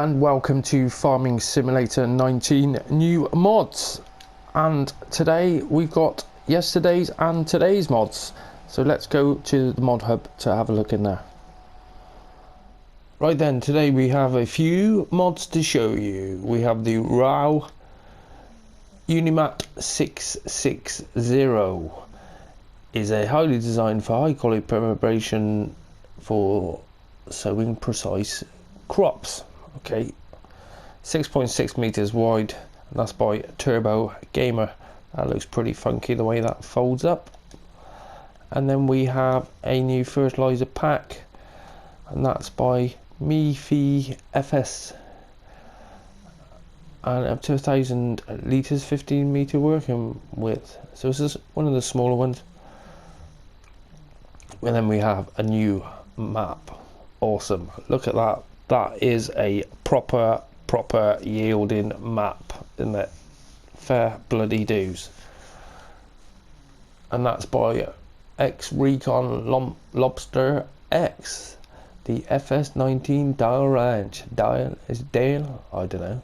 and welcome to Farming Simulator 19 new mods. And today we've got yesterday's and today's mods. So let's go to the mod hub to have a look in there. Right then, today we have a few mods to show you. We have the RAW Unimat 660 is a highly designed for high quality preparation for sowing precise crops. Okay, 6.6 meters wide, and that's by Turbo Gamer. That looks pretty funky the way that folds up. And then we have a new fertilizer pack, and that's by Mifi FS, and up to 1,000 litres, 15 meter working width. So this is one of the smaller ones. And then we have a new map. Awesome, look at that. That is a proper yielding map, isn't it? Fair bloody dues. And that's by X Recon Lobster X, the fs19 dial ranch. Dial is Dale, I don't know.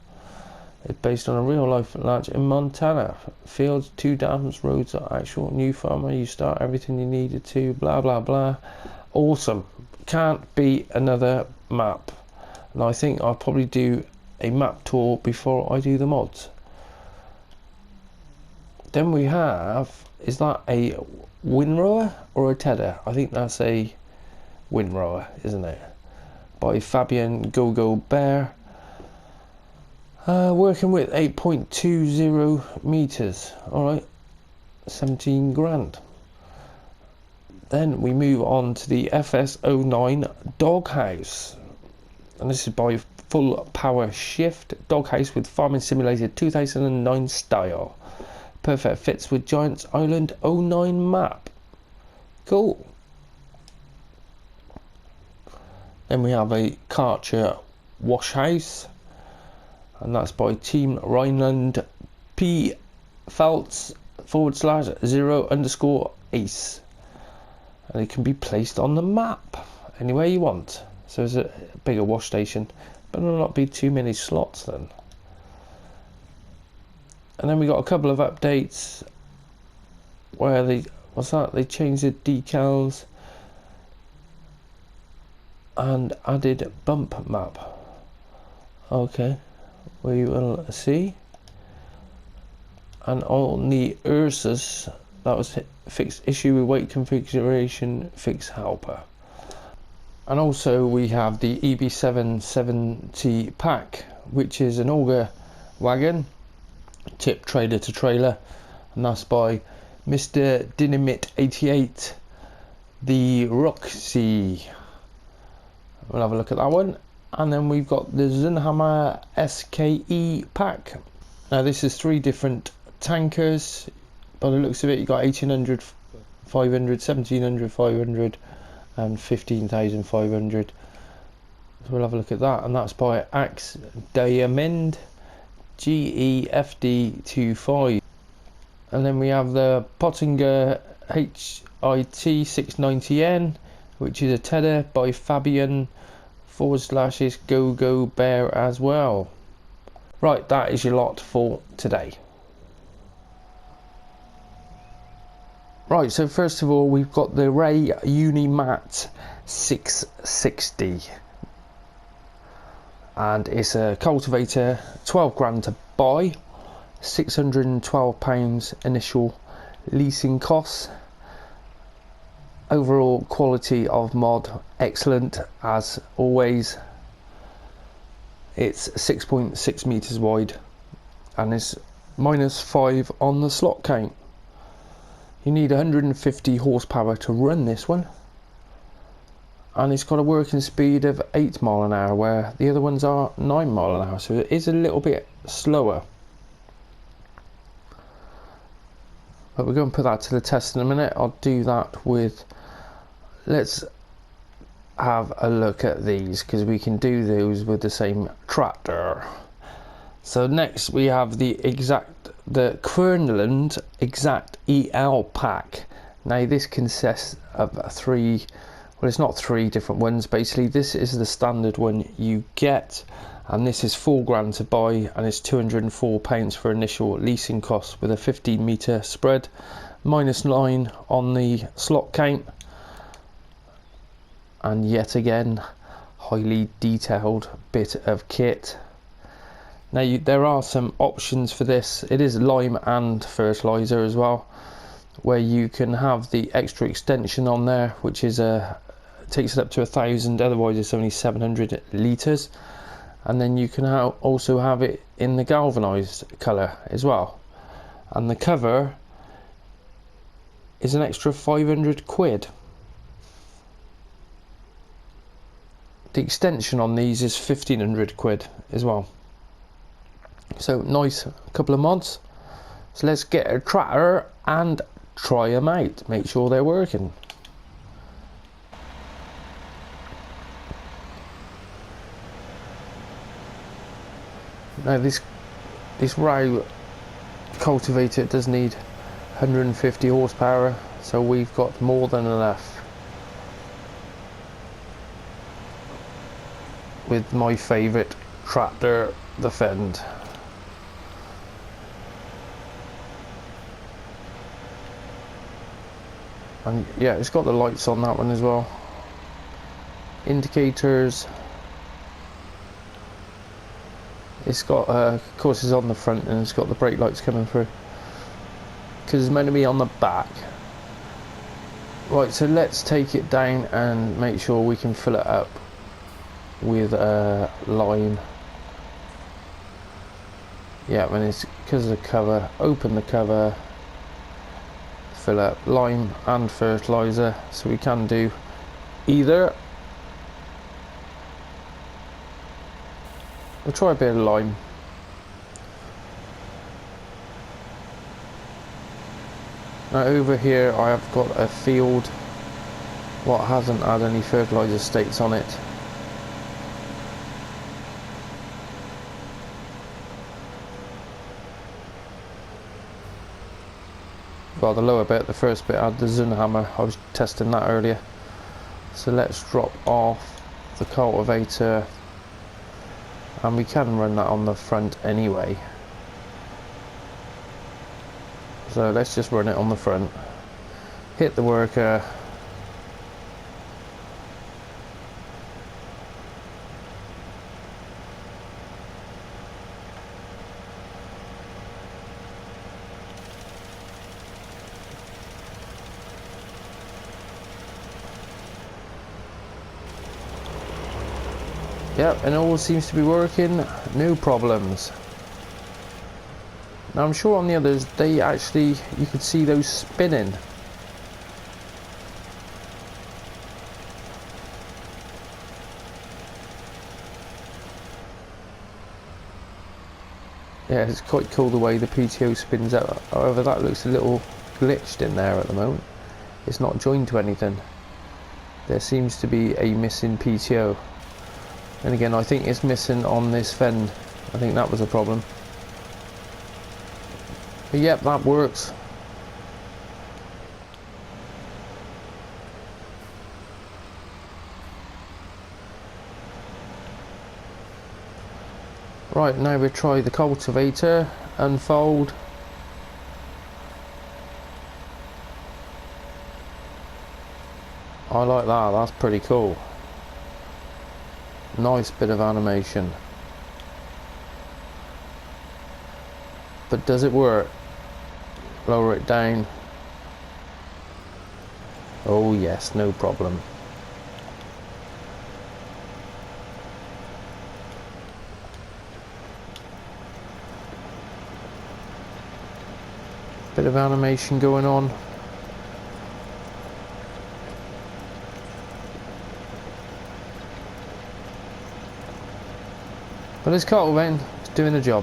It's based on a real life ranch in Montana. Fields, 2 dams, roads are actual. New farmer, you start everything you needed to, blah blah blah. Awesome, can't be another map. And I think I'll probably do a map tour before I do the mods. Then we have, is that a windrower or a tedder? I think that's a windrower, isn't it? By Fabian Go Bear. Working with 8.20 meters. Alright, 17 grand. Then we move on to the fs19 doghouse. And this is by Full Power Shift doghouse with Farming Simulator 2009 style. Perfect fits with Giants Island 09 map. Cool. Then we have a Karcher washhouse, and that's by Team Kverneland P Felts /0_ace. And it can be placed on the map anywhere you want. So it's a bigger wash station, but there'll not be too many slots then. And then we got a couple of updates where they changed the decals and added bump map. Okay, we will see. And on the Ursus, that was fixed issue with weight configuration fix helper. And also we have the EB7 70 pack, which is an Auger wagon, tip trailer to trailer, and that's by Mr. Dynamite 88, the Roxy. We'll have a look at that one. And then we've got the Zunhammer SKE pack. Now this is 3 different tankers. By the looks of it, you got 1800, 500, 1700, 500 and 15,500. So we'll have a look at that, and that's by Axe Diamond GEFD25. And then we have the Pottinger HIT 690N, which is a tedder by Fabian /Go Bear as well. Right, that is your lot for today. Right, so first of all we've got the Ray Unimat 660, and it's a cultivator, 12 grand to buy, £612 initial leasing costs. Overall quality of mod excellent as always. It's 6.6 meters wide and it's -5 on the slot count. You need 150 horsepower to run this one, and it's got a working speed of 8 mile an hour where the other ones are 9 mile an hour, so it is a little bit slower. But we're going to put that to the test in a minute. I'll do that with, let's have a look at these because we can do those with the same tractor. So next we have the Kverneland Exact EL pack. Now this consists of 3, well it's not 3 different ones, basically this is the standard one you get, and this is £4 to buy, and it's £204 for initial leasing costs with a 15-metre spread, -9 on the slot count, and yet again highly detailed bit of kit. Now there are some options for this. It is lime and fertilizer as well, where you can have the extra extension on there, which is takes it up to 1,000, otherwise it's only 700 litres. And then you can also have it in the galvanised colour as well, and the cover is an extra 500 quid. The extension on these is 1,500 quid as well. So nice couple of mods. So let's get a tractor and try them out, make sure they're working. Now this row cultivator does need 150 horsepower, so we've got more than enough with my favourite tractor, the Fend. And yeah, it's got the lights on that one as well, indicators. It's got of course it's on the front, and it's got the brake lights coming through because it's meant to be on the back. Right, so let's take it down and make sure we can fill it up with lime. Yeah, when it's because of the cover, open the cover, fill up lime and fertilizer, so we can do either. We'll try a bit of lime. Now over here I have got a field what hasn't had any fertilizer states on it. Well, the lower bit, the first bit, had the Zunhammer. I was testing that earlier. So let's drop off the cultivator, and we can run that on the front anyway. So let's just run it on the front, hit the worker, yep, and it all seems to be working, no problems. Now I'm sure on the others, they actually, you could see those spinning. Yeah, it's quite cool the way the PTO spins out. However, that looks a little glitched in there at the moment. It's not joined to anything. There seems to be a missing PTO. And again, I think it's missing on this fend. I think that was a problem. But yep, that works. Right, now we try the cultivator, unfold. I like that, that's pretty cool. Nice bit of animation. But does it work? Lower it down. Oh yes, no problem. Bit of animation going on. But it's cultivating, it's doing the job.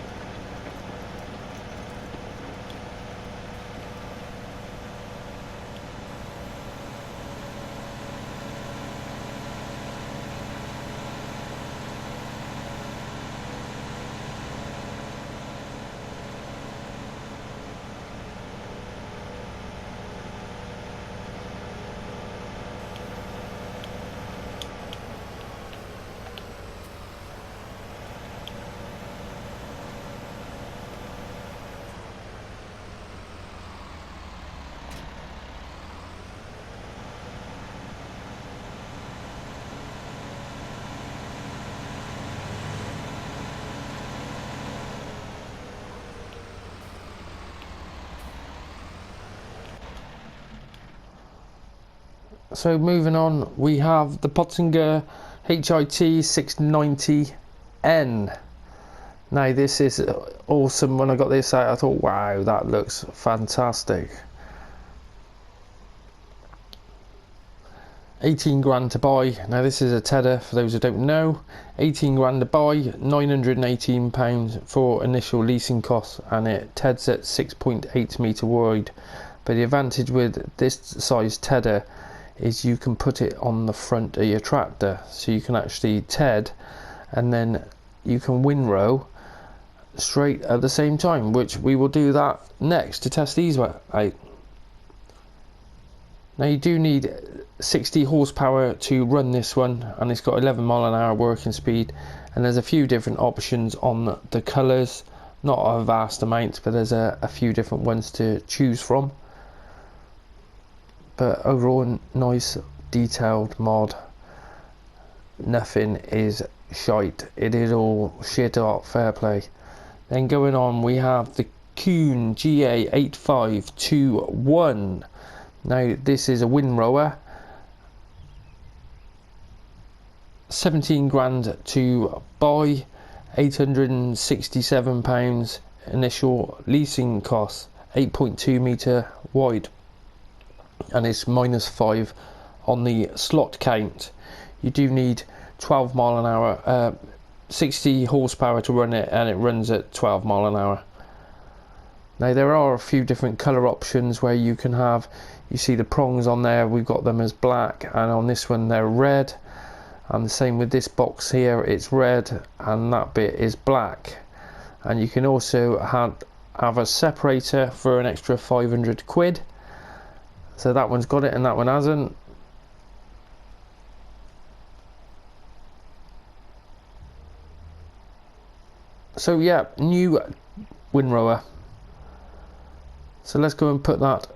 So moving on, we have the Pottinger HIT 690N. Now this is awesome. When I got this out I thought, wow, that looks fantastic. 18 grand to buy. Now this is a Tedder for those who don't know. 18 grand to buy, £918 for initial leasing costs, and it Teds at 6.8 metre wide. But the advantage with this size Tedder is you can put it on the front of your tractor, so you can actually Ted and then you can windrow straight at the same time, which we will do that next to test these out. Now you do need 60 horsepower to run this one, and it's got 11 mile an hour working speed, and there's a few different options on the colours, not a vast amount, but there's a few different ones to choose from. But overall, nice detailed mod. Nothing is shite. It is all shit art, fair play. Then going on, we have the Kuhn GA 8521. Now this is a windrower. 17 grand to buy, £867 initial leasing costs, 8.2 metre wide, and it's -5 on the slot count. You do need 12 mile an hour, 60 horsepower to run it, and it runs at 12 mile an hour. Now there are a few different colour options where you can have, you see the prongs on there, we've got them as black, and on this one they're red, and the same with this box here, it's red and that bit is black. And you can also have a separator for an extra 500 quid. So that one's got it and that one hasn't. So yeah, new windrower. So let's go and put that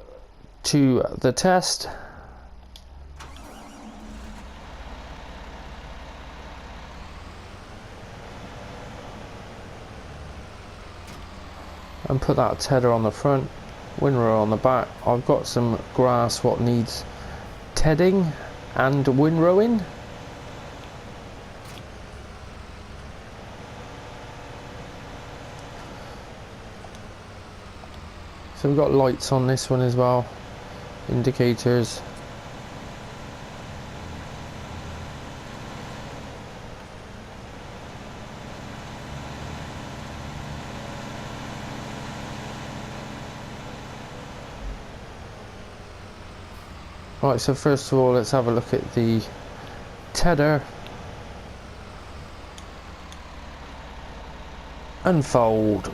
to the test. And put that Tedder on the front, windrower on the back. I've got some grass what needs tedding and windrowing. So we've got lights on this one as well, indicators. Right, so first of all, let's have a look at the Tedder. Unfold.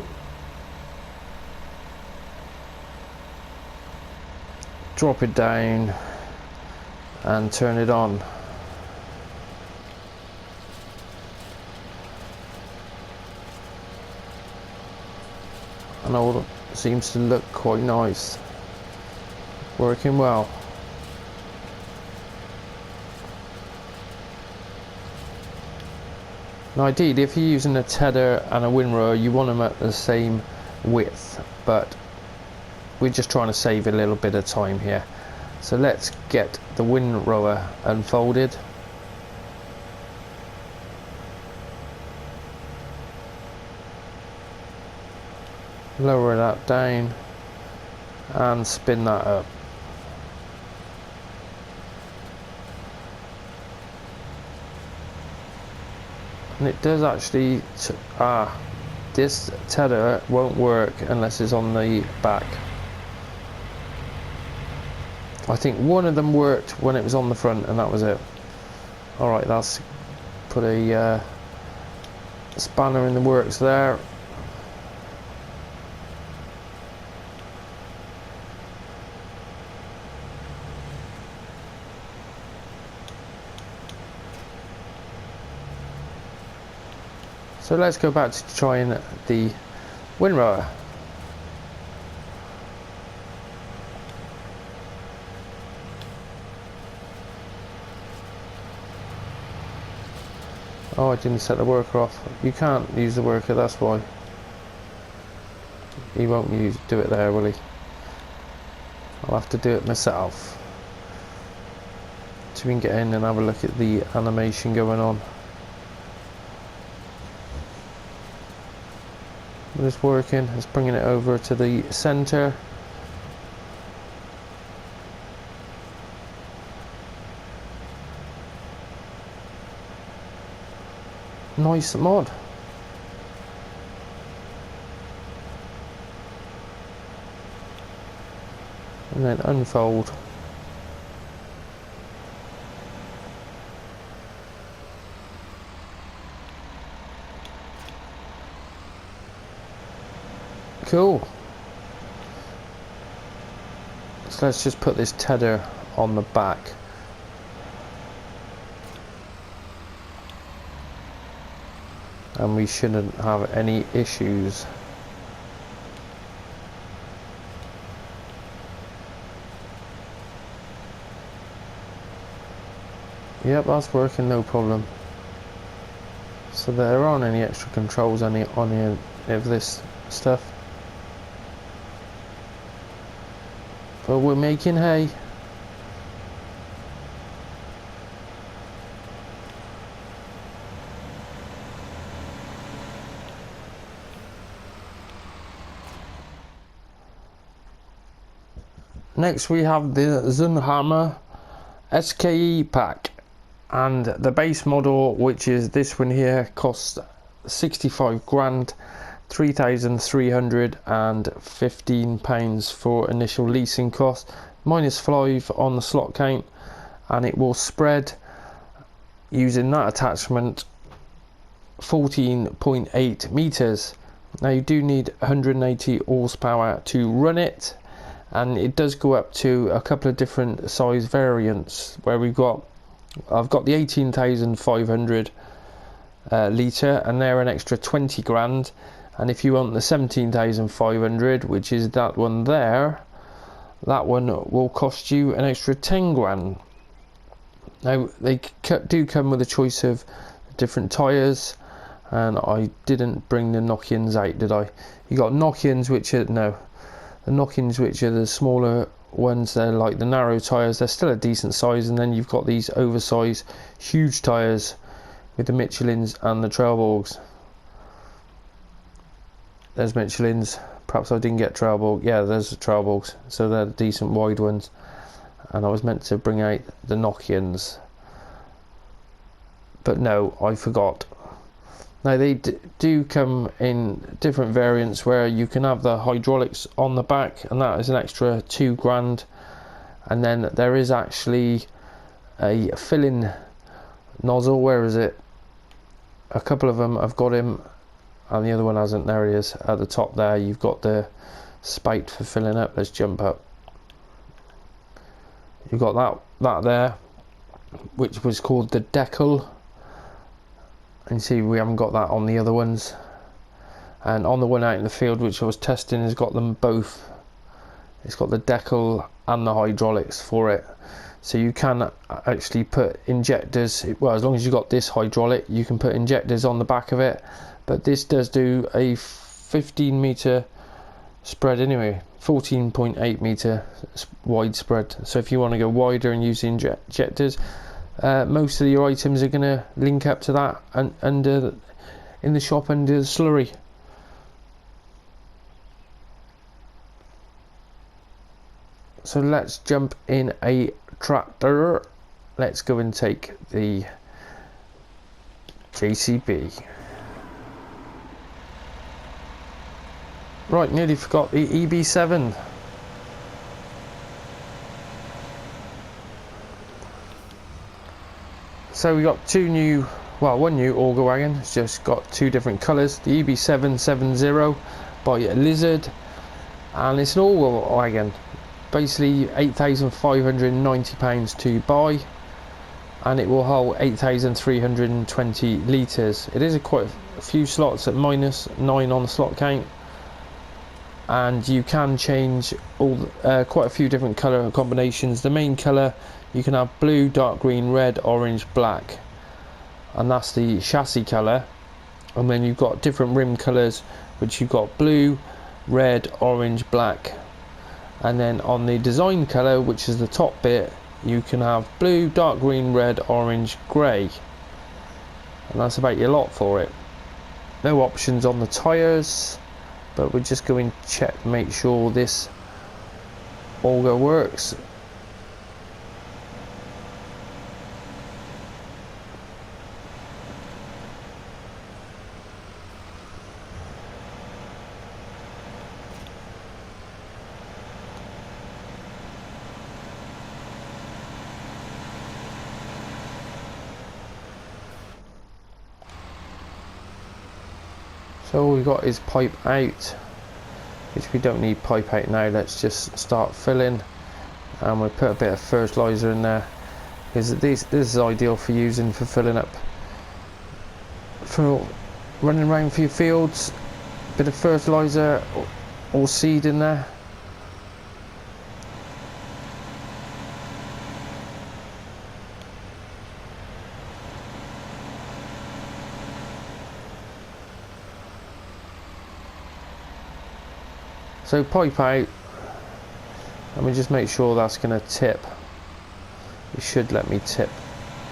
Drop it down and turn it on. And all seems to look quite nice. Working well. Now ideally, if you're using a Tedder and a windrower, you want them at the same width, but we're just trying to save a little bit of time here. So let's get the windrower unfolded. Lower that down and spin that up. And it does actually, this Tedder won't work unless it's on the back. I think one of them worked when it was on the front and that was it. Alright, that's put a spanner in the works there. So let's go back to trying the windrower. Oh, I didn't set the worker off. You can't use the worker, that's why. He won't do it there, will he? I'll have to do it myself. so we can get in and have a look at the animation going on. It's working. It's bringing it over to the center. Nice mod. And then unfold. Cool. So let's just put this tether on the back. And we shouldn't have any issues. Yep, that's working, no problem. So there aren't any extra controls on any of this stuff. But we're making hay. Next we have the Zunhammer SKE pack, and the base model, which is this one here, costs 65 grand, £3,315 for initial leasing cost, -5 on the slot count, and it will spread using that attachment 14.8 meters. Now you do need 180 horsepower to run it, and it does go up to a couple of different size variants where I've got the 18,500 litre, and they're an extra 20 grand, and if you want the 17,500, which is that one there, that one will cost you an extra 10 grand. Now they do come with a choice of different tyres, and I didn't bring the knock-ins out, did I? You got knock-ins which are, no, the knock-ins which are the smaller ones, they're like the narrow tyres, they're still a decent size, and then you've got these oversized huge tyres with the Michelins and the Trailborgs. There's Michelins, perhaps I didn't get Trailborg, yeah there's the Trailborgs, so they're decent wide ones, and I was meant to bring out the knock-ins, but no, I forgot. Now they do come in different variants where you can have the hydraulics on the back, and that is an extra 2 grand, and then there is actually a filling nozzle. Where is it? A couple of them have got him and the other one hasn't. There he is at the top there. You've got the spout for filling up. Let's jump up. You've got that there, which was called the decal. And see, we haven't got that on the other ones, and on the one out in the field which I was testing has got them both. It's got the decal and the hydraulics for it, so you can actually put injectors, well, as long as you've got this hydraulic you can put injectors on the back of it, but this does do a 15 meter spread anyway, 14.8 meter wide spread, so if you want to go wider and use the injectors, most of your items are going to link up to that, and under in the shop under the slurry. So let's jump in a tractor. Let's go and take the JCB. Right, nearly forgot the EB7. So we got one new Auger wagon. It's just got two different colours. The EB770 by Lizard, and it's an Auger wagon. Basically £8,590 to buy, and it will hold 8,320 litres. It is quite a few slots at -9 on the slot count, and you can change quite a few different colour combinations. The main colour, you can have blue, dark green, red, orange, black, and that's the chassis colour. And then you've got different rim colours, which you've got blue, red, orange, black, and then on the design colour, which is the top bit, you can have blue, dark green, red, orange, grey, and that's about your lot for it. No options on the tyres, but we're just going to check, make sure this auger works. So all we've got is pipe out, which we don't need pipe out now. Let's just start filling, and we'll put a bit of fertilizer in there, because this is ideal for using for filling up, for running around for your fields. A bit of fertilizer or seed in there. So pipe out, let me just make sure that's going to tip. It should let me tip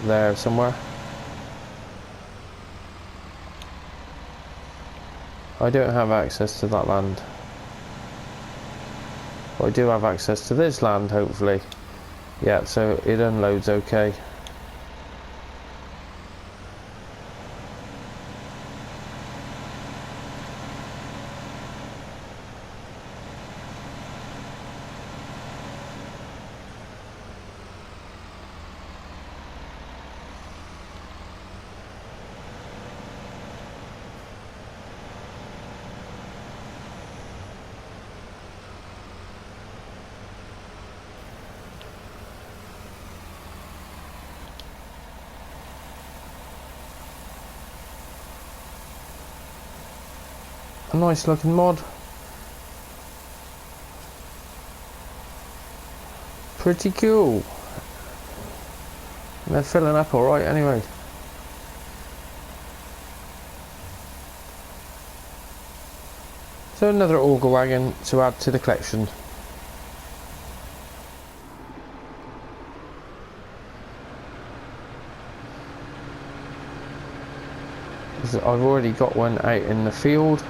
there somewhere. I don't have access to that land, but I do have access to this land, hopefully. Yeah, so it unloads okay. A nice looking mod. Pretty cool. And they're filling up alright anyway. So another auger wagon to add to the collection. I've already got one out in the field.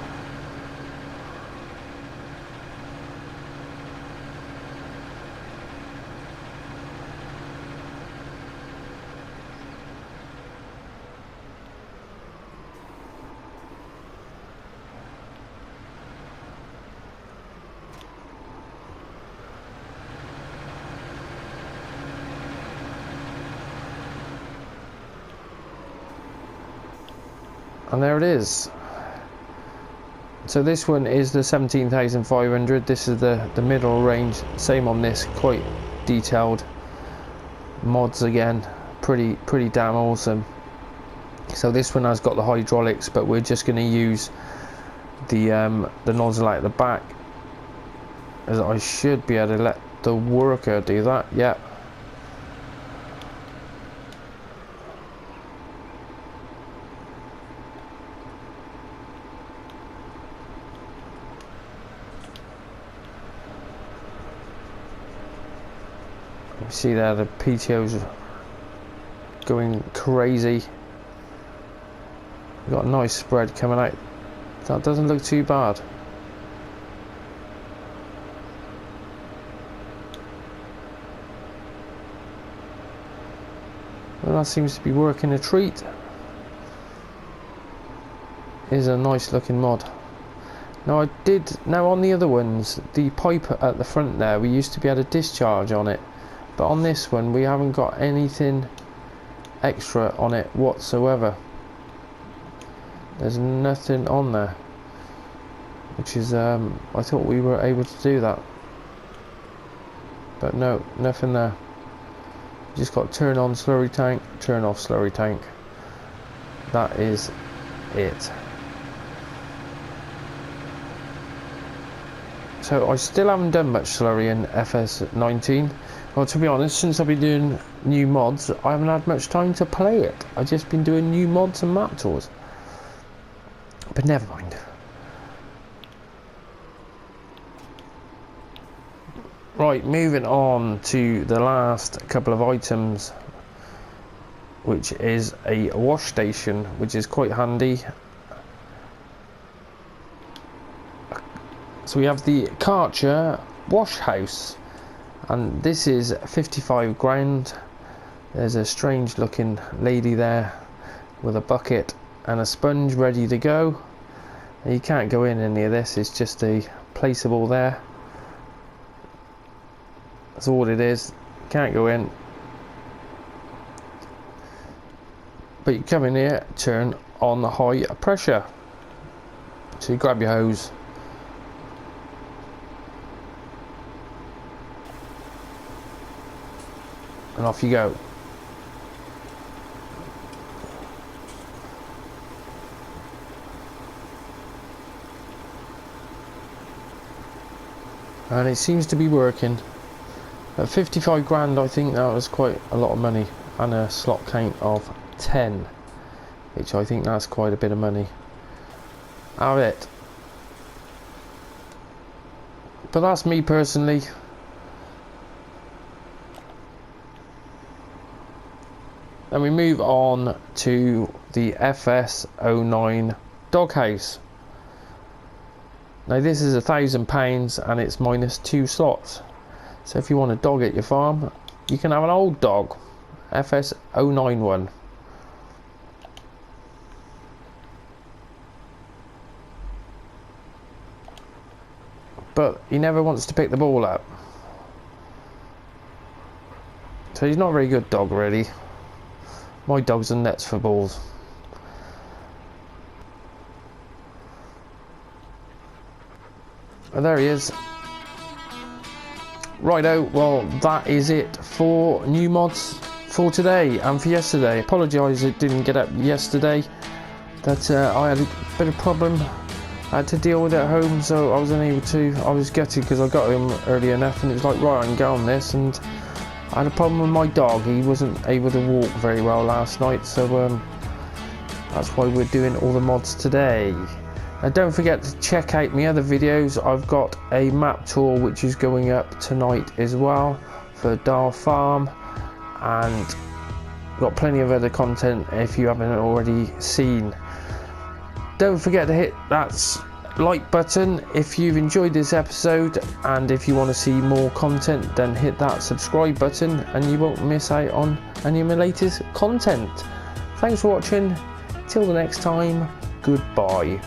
And there it is. So this one is the 17,500. This is the middle range. Same on this, quite detailed mods again. Pretty damn awesome. So this one has got the hydraulics, but we're just going to use the nozzle out the back, as I should be able to let the worker do that. Yeah. You see there the PTO's going crazy. We've got a nice spread coming out. That doesn't look too bad. Well, that seems to be working a treat. Is a nice looking mod. Now on the other ones, the pipe at the front there, we used to be able to discharge on it. But on this one, we haven't got anything extra on it whatsoever. There's nothing on there, which is, I thought we were able to do that. But no, nothing there. Just got turn on slurry tank, turn off slurry tank. That is it. So I still haven't done much slurry in fs19. Well, to be honest, since I've been doing new mods, I haven't had much time to play it. I've just been doing new mods and map tours. But never mind. Right, moving on to the last couple of items, which is a wash station, which is quite handy. So we have the Karcher washhouse, and this is 55 grand. There's a strange looking lady there with a bucket and a sponge ready to go. You can't go in any of this, it's just a placeable there. That's all it is, can't go in. But you come in here, turn on the high pressure. So you grab your hose. And off you go. And it seems to be working. At 55 grand, I think that was quite a lot of money, and a slot count of 10, which I think that's quite a bit of money. Have it. But that's me personally. Then we move on to the fs19 doghouse. Now this is £1,000 and it's minus 2 slots. So if you want a dog at your farm, you can have an old dog, fs091. But he never wants to pick the ball up. So he's not a very good dog really. My dogs are nuts for balls. And there he is. Righto, well that is it for new mods for today and for yesterday. Apologise it didn't get up yesterday. That I had a bit of problem. I had to deal with it at home, so I was unable to. I was gutted because I got home early enough and it was like, right, I can get on this. And I had a problem with my dog. He wasn't able to walk very well last night, so that's why we're doing all the mods today. And don't forget to check out my other videos. I've got a map tour which is going up tonight as well for Dar Farm, and got plenty of other content if you haven't already seen. Don't forget to hit that like button if you've enjoyed this episode, and if you want to see more content then hit that subscribe button and you won't miss out on any of my latest content. Thanks for watching, till the next time, goodbye.